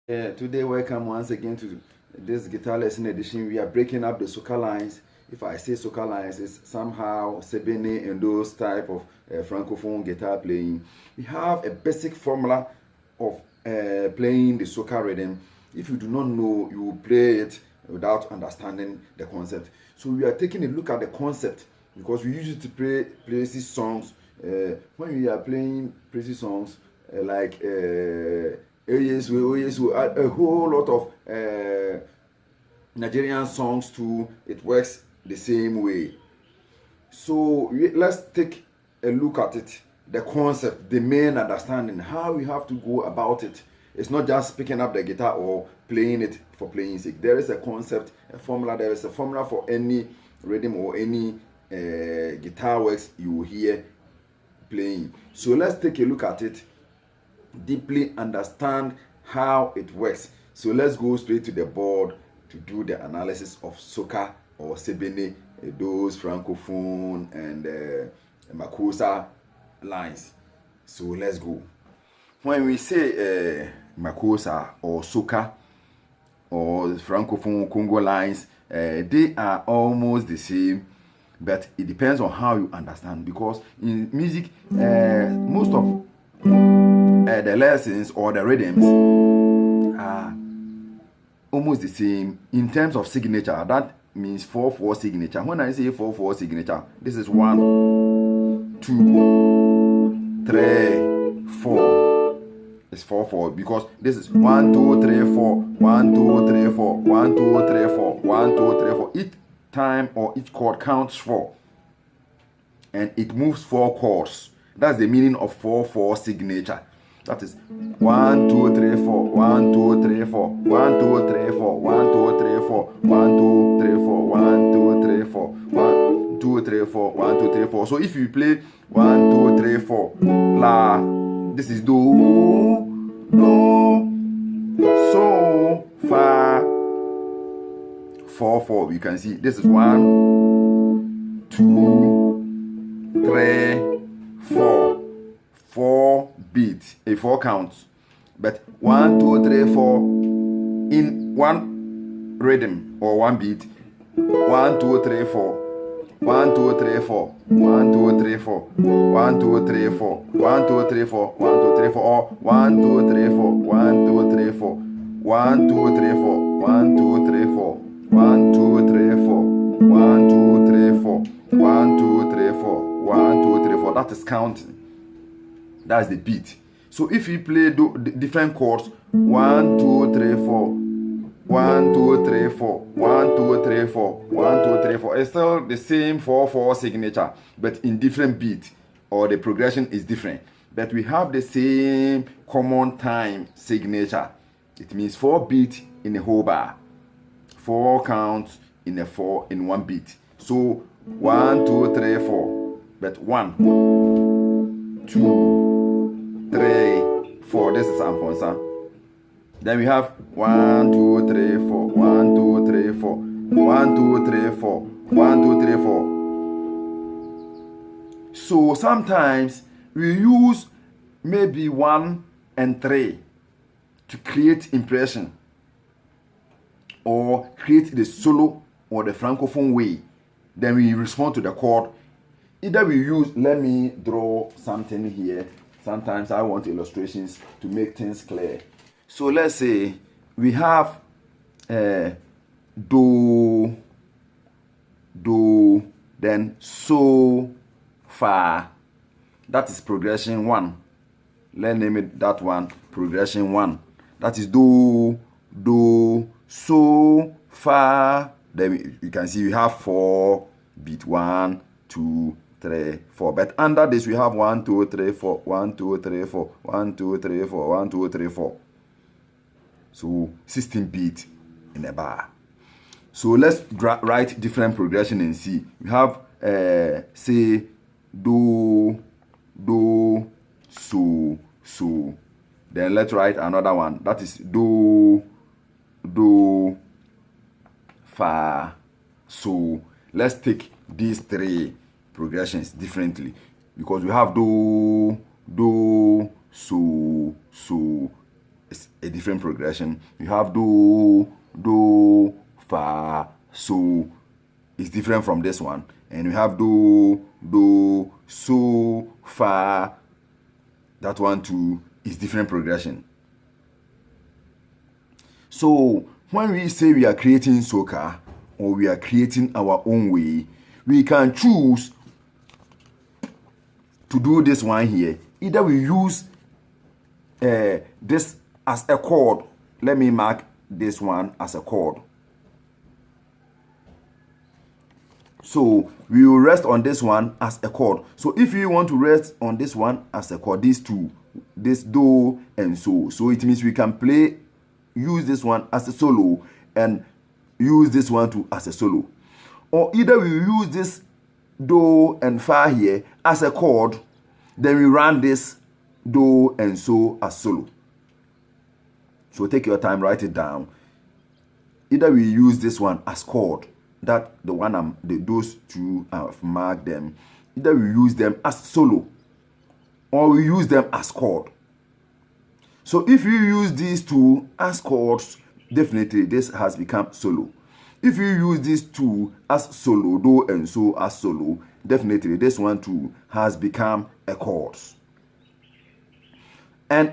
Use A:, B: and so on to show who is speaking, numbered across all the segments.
A: Today, welcome once again to this guitar lesson edition. We are breaking up the soca lines. If I say soca lines, it's somehow sebene and those type of francophone guitar playing. We have a basic formula of playing the soca rhythm. If you do not know, you will play it without understanding the concept. So we are taking a look at the concept because we use it to play praises songs. When we are playing praises songs, like yes, we add a whole lot of Nigerian songs too. It works the same way. So let's take a look at it. The concept, the main understanding, how we have to go about it. It's not just picking up the guitar or playing it for playing sake. There is a concept, a formula. There is a formula for any rhythm or any guitar works you will hear playing. So let's take a look at it, deeply understand how it works. So let's go straight to the board to do the analysis of soca or sebene, those francophone and makosa lines. So let's go. When we say makosa or soca or francophone Congo lines, they are almost the same, but it depends on how you understand, because in music most of the lessons or the rhythms are almost the same in terms of signature. That means 4/4 signature. When I say 4/4 signature, this is 1, 2, 3, 4. It's 4/4 because this is 1, 2, 3, 4, 1, 2, 3, 4, 1, 2, 3, 4, 1, 2, 3, 4. Each time or each chord counts 4, and it moves 4 chords. That's the meaning of 4/4 signature. That is 1, 2, 3, 4, 1, 2, 3, 4, 1, 2, 3, 4, 1, 2, 3, 4, 1, 2, 3, 4, 1, 2, 3, 4, 1, 2, 3, 4, 1, 2, 3, 4. So if you play 1, 2, 3, 4, la, this is do, so, fa, 4/4. You can see this is 1, 2, 3, 4. 4 beats, a 4 counts, but 1, 2, 3, 4 in one rhythm or one beat. 1, 2, 3, 4, 1, 2, 3, 4, 1, 2, 3, 4, 1, 2, 3, 4, 1, 2, 3, 4, 1, 2, 3, 4, or 1, 2, 3, 4, 1, 2, 3, 4, 1, 2, 3, 4, 1, 2, 3, 4, 1, 2, 3, 4, 1, 2, 3, 4, 1, 2, 3, 4, 1, 2, 3, 4. That is counting. That's the beat. So if you play the different chords, 1, 2, 3, 4, 1, 2, 3, 4, 1, 2, 3, 4, 1, 2, 3, 4. It's still the same 4/4 signature, but in different beat, or the progression is different. But we have the same common time signature. It means 4 beats in a whole bar, 4 counts in one beat. So 1, 2, 3, 4, but 1, 2, 3, 4. This is Amponsa. Then we have 1, 2, 3, 4, 1, 2, 3, 4, 1, 2, 3, 4, 1, 2, 3, 4. So sometimes we use maybe 1 and 3 to create impression or create the solo or the francophone way. Then we respond to the chord. Either we use, let me draw something here. Sometimes I want illustrations to make things clear. So let's say we have do, then so, fa. That is progression 1. Let's name it that one, progression 1. That is do, so, fa. Then you can see we have 4 beat, 1, 2, 3, 4. But under this we have 1, 2, 3, 4, 1, 2, 3, 4, 1, 2, 3, 4, 1, 2, 3, 4. So 16 beats in a bar. So let's write different progression and see. We have say do, so. Then let's write another one. That is do, fa, so. Let's take these 3 progressions differently, because we have do, so, It's a different progression. You have do, fa, so. It's different from this one. And we have do, so, fa. That one too is different progression. So when we say we are creating soca or we are creating our own way, we can choose to do this one here. Either we use this as a chord. Let me mark this one as a chord. So we will rest on this one as a chord. So if you want to rest on this one as a chord, these two, this do and so. So it means we can use this one as a solo and use this one too as a solo. Or either we use this do and fa here as a chord, then we run this do and so as solo. So take your time, write it down. Either we use this one as chord, that the one those two I've marked them. Either we use them as solo or we use them as chord. So if you use these two as chords, definitely this has become solo. If you use these two as solo, do and so as solo, definitely this one too has become a chord. And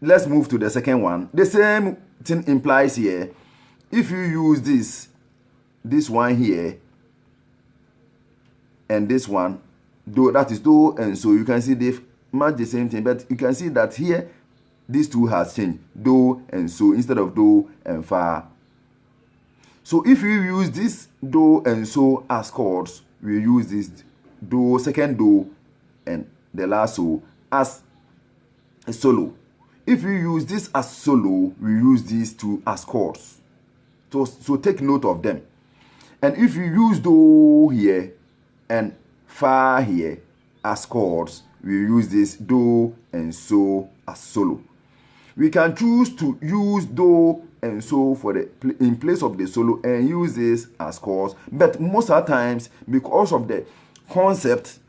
A: let's move to the second one. The same thing implies here. If you use this one here and this one, do, that is do and so, you can see they've matched the same thing, but you can see that here these two has changed, do and so instead of do and fa. So if you use this do and so as chords, we use this do, second do and the last so as a solo. If you use this as solo, we use these two as chords. So take note of them. And if you use do here and fa here as chords, we use this do and so as solo. We can choose to use do and so in place of the solo and use this as chords. But most of the times, because of the concept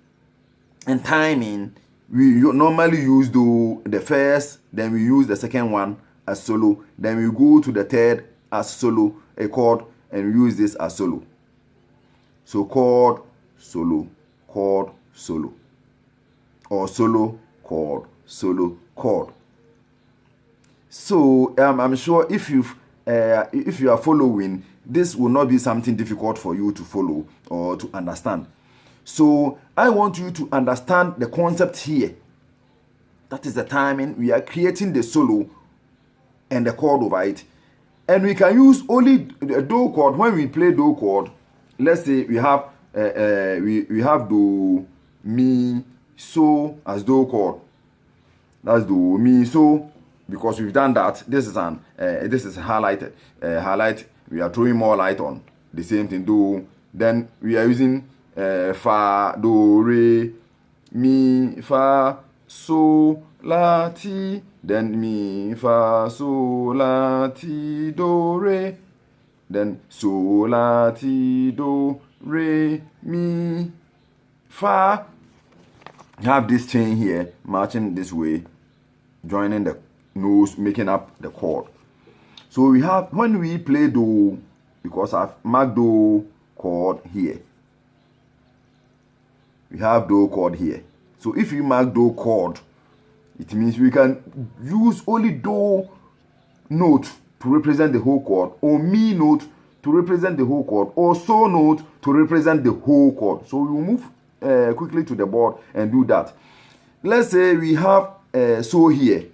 A: and timing, we normally use do the first, then we use the second one as solo, then we go to the third as solo, a chord, and we use this as solo. So chord, solo, or solo, chord. So I'm sure if you are following, this will not be something difficult for you to follow or to understand. So I want you to understand the concept here. That is the timing. We are creating the solo and the chord over it. And we can use only the do chord. When we play do chord, let's say we have we have do, mi, so as do chord. That's do, mi, so. Because we've done that, this is highlighted. Highlight. We are throwing more light on the same thing. Do. Then we are using fa, do, re, mi, fa, so, la, ti. Then mi, fa, so, la, ti, do, re. Then so, la, ti, do, re, mi, fa. Have this chain here marching this way, joining the nose, making up the chord. So we have, when we play do, because I've marked do chord here, we have do chord here. So if you mark do chord, it means we can use only do note to represent the whole chord, or mi note to represent the whole chord, or so note to represent the whole chord. So we will move quickly to the board and do that. Let's say we have so here.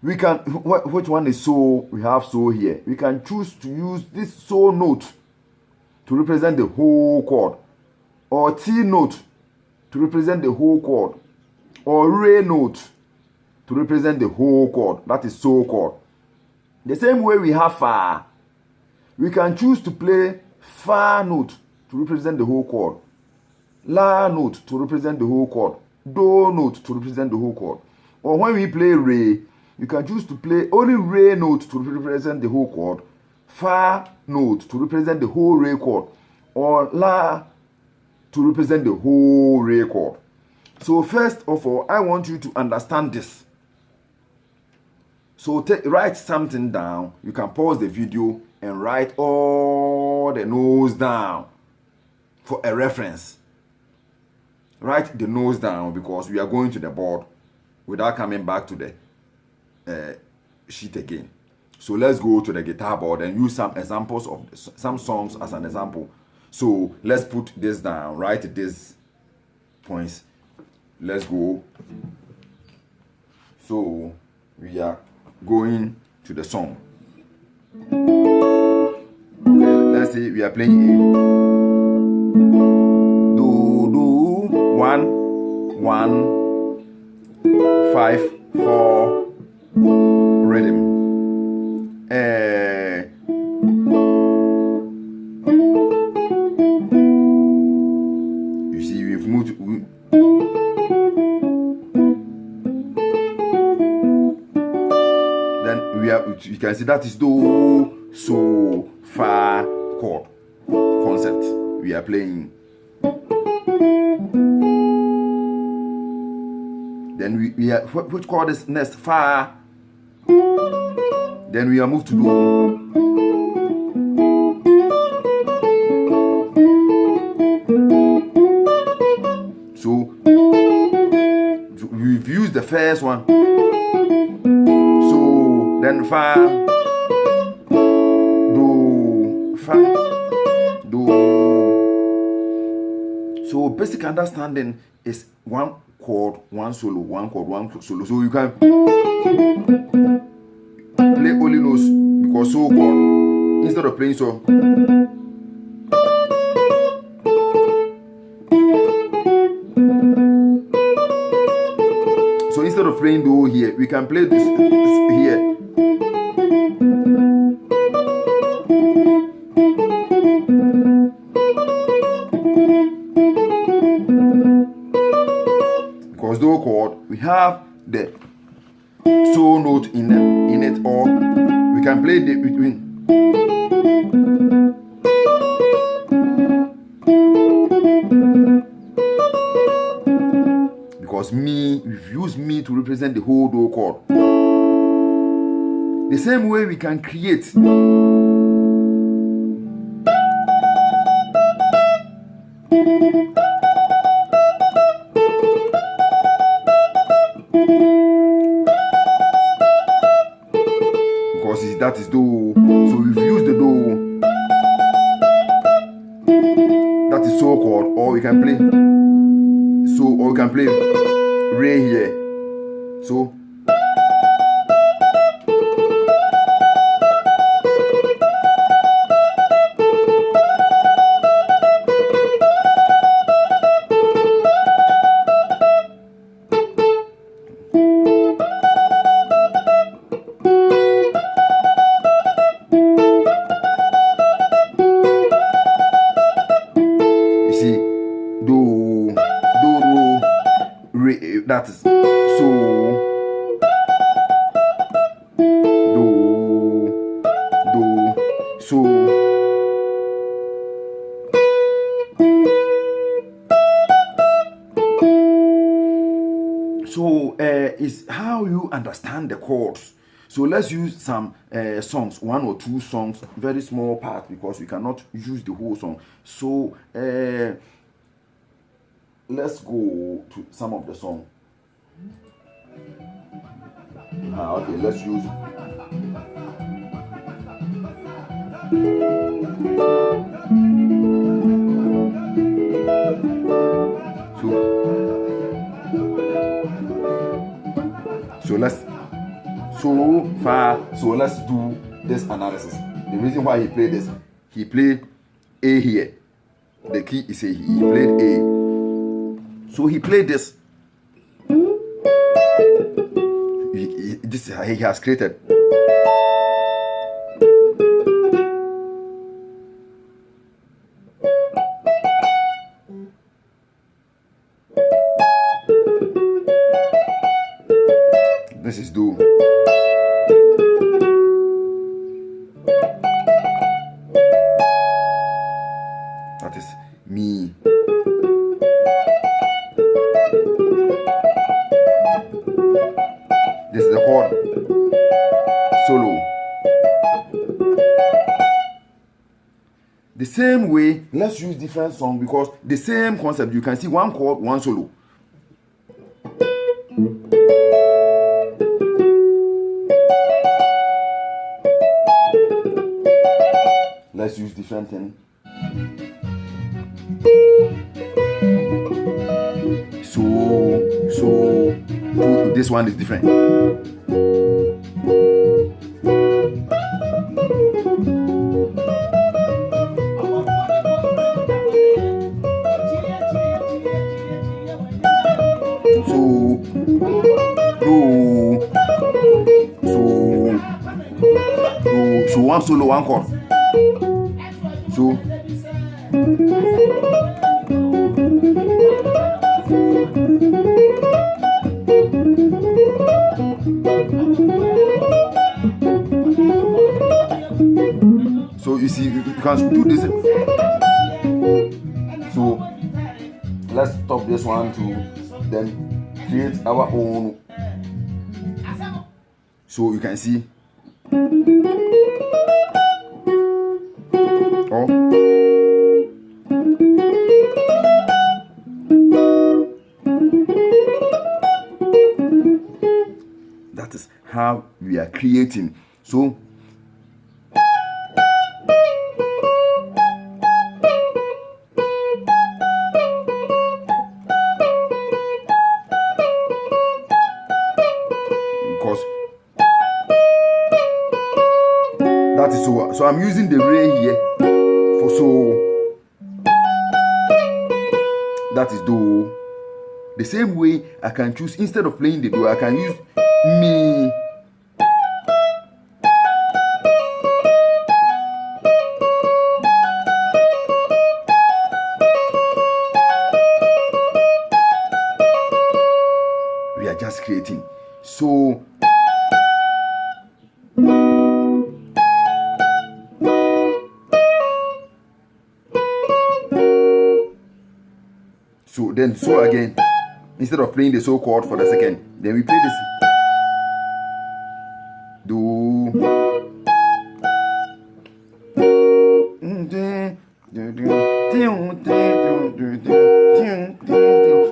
A: We can, which one is so? We have so here. We can choose to use this so note to represent the whole chord, or T note to represent the whole chord, or re note to represent the whole chord. That is so chord. The same way we have fa. We can choose to play fa note to represent the whole chord, la note to represent the whole chord, do note to represent the whole chord. Or when we play re, you can choose to play only re note to represent the whole chord, fa note to represent the whole re chord, or la to represent the whole re chord. So first of all, I want you to understand this. So write something down. You can pause the video and write all the notes down for a reference. Write the notes down because we are going to the board without coming back to the sheet again. So let's go to the guitar board and use some examples of some songs as an example. So let's put this down, write these points. Let's go. So we are going to the song. Okay, let's say we are playing A. Do, do, 1, 1, 5, 4, rhythm. You see, we've moved. Then you can see that is do, so, fa, chord concept. We are playing. Then we are, which chord is next? Fa. Then we are moved to do. So we've used the first one. So then fa, do, fa, do. So basic understanding is one chord, one solo, one chord, one solo. So you can play only notes because so chord instead of playing so. So instead of playing do here, we can play this here. Because do chord, we have the so note in it, or we can play the between. Because we've used me to represent the whole do chord. The same way we can create that is do. So we've used the do. That is so chord, or we can play so, or we can play re here. So that is so, do, so. So is how you understand the chords. So let's use some songs, 1 or 2 songs, very small part because we cannot use the whole song. So let's go to some of the song. Okay, let's use. So let's so far. So let's do this analysis. The reason why he played this, he played A here. The key is A. He played A. So he played this. This he has created. This is do. That is me. This is the chord. The same way, let's use different song because the same concept. You can see one chord, one solo. Let's use different thing. So this one is different. So one solo, one chord. So you see, you can do this. So let's stop this one to then create our own. So you can see. Oh. That is how we are creating. So because that is so I'm using the re here for so. That is do. The same way I can choose, instead of playing the do, I can use mi. We are just creating. So then so again, instead of playing the so chord for the second, then we play this do.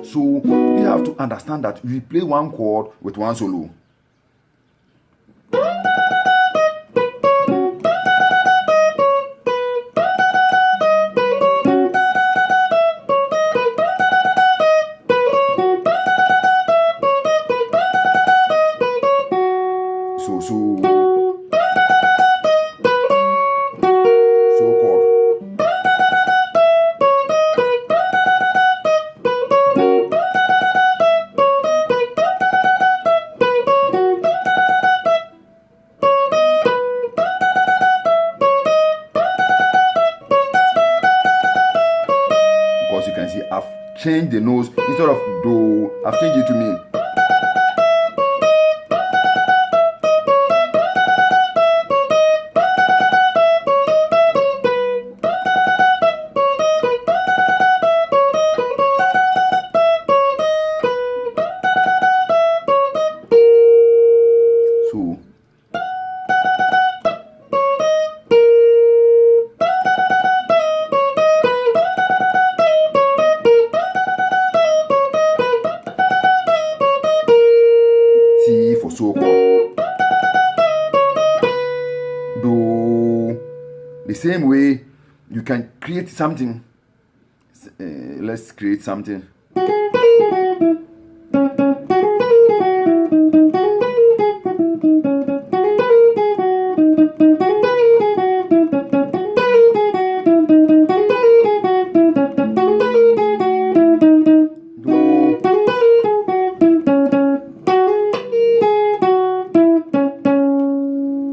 A: So you have to understand that we play one chord with one solo. Change the nose, instead of do, I've changed it to mi. So for so chord. Do the same way you can create something. Let's create something.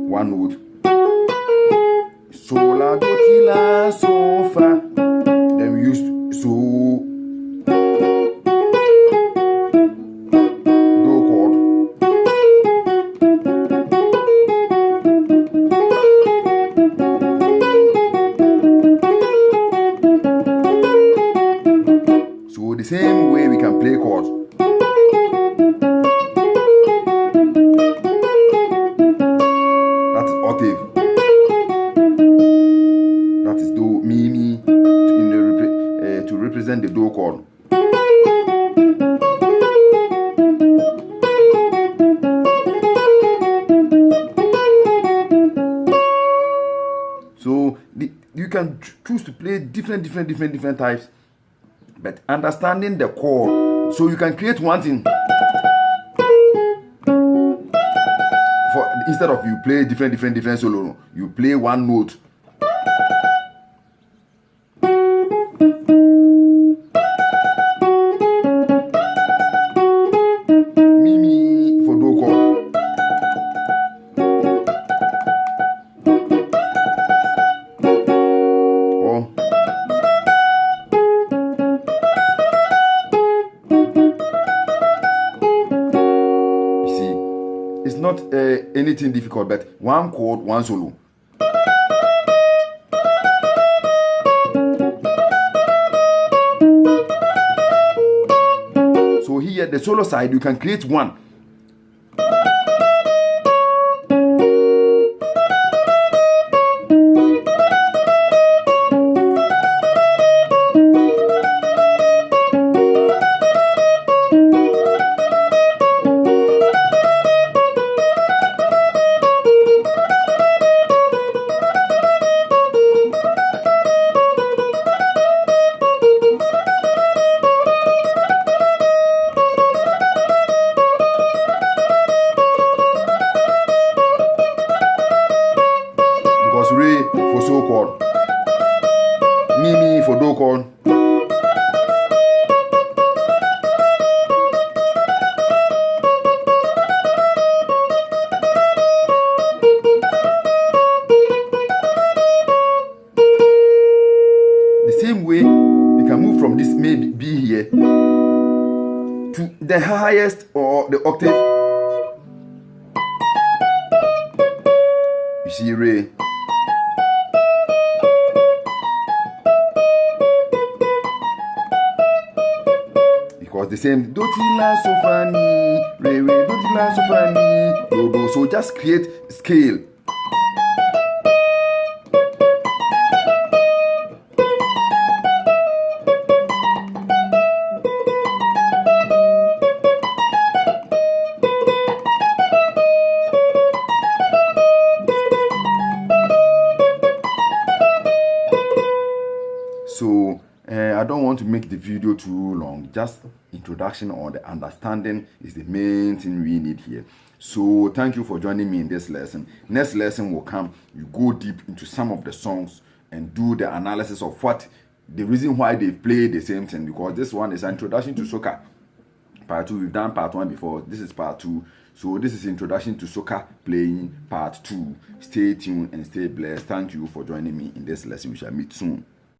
A: One note. So la do ti la so fa. Then we used so do chord. So the same way we can play chords. That is octave. That is do, mi, mi, to represent the do chord. So you can choose to play different types, but understanding the chord, so you can create one thing. For instead of you play different solo, you play one note. Mi for do chord. Or you see, it's not anything difficult, but one chord, one solo. So here, the solo side, you can create one. Re for so chord, mi for do chord. The same way, you can move from this maybe B here to the highest or the octave. You see Re. Because the same do ti la so fa ni, re do ti la so fa ni, do. So just create scale. So I don't want to make the video too long. Just introduction or the understanding is the main thing we need here. So thank you for joining me in this lesson. Next lesson will come. You go deep into some of the songs and do the analysis of what the reason why they play the same thing. Because this one is an introduction to soca. Part 2, we've done part 1 before. This is part 2. So this is introduction to soca playing part 2. Stay tuned and stay blessed. Thank you for joining me in this lesson. We shall meet soon.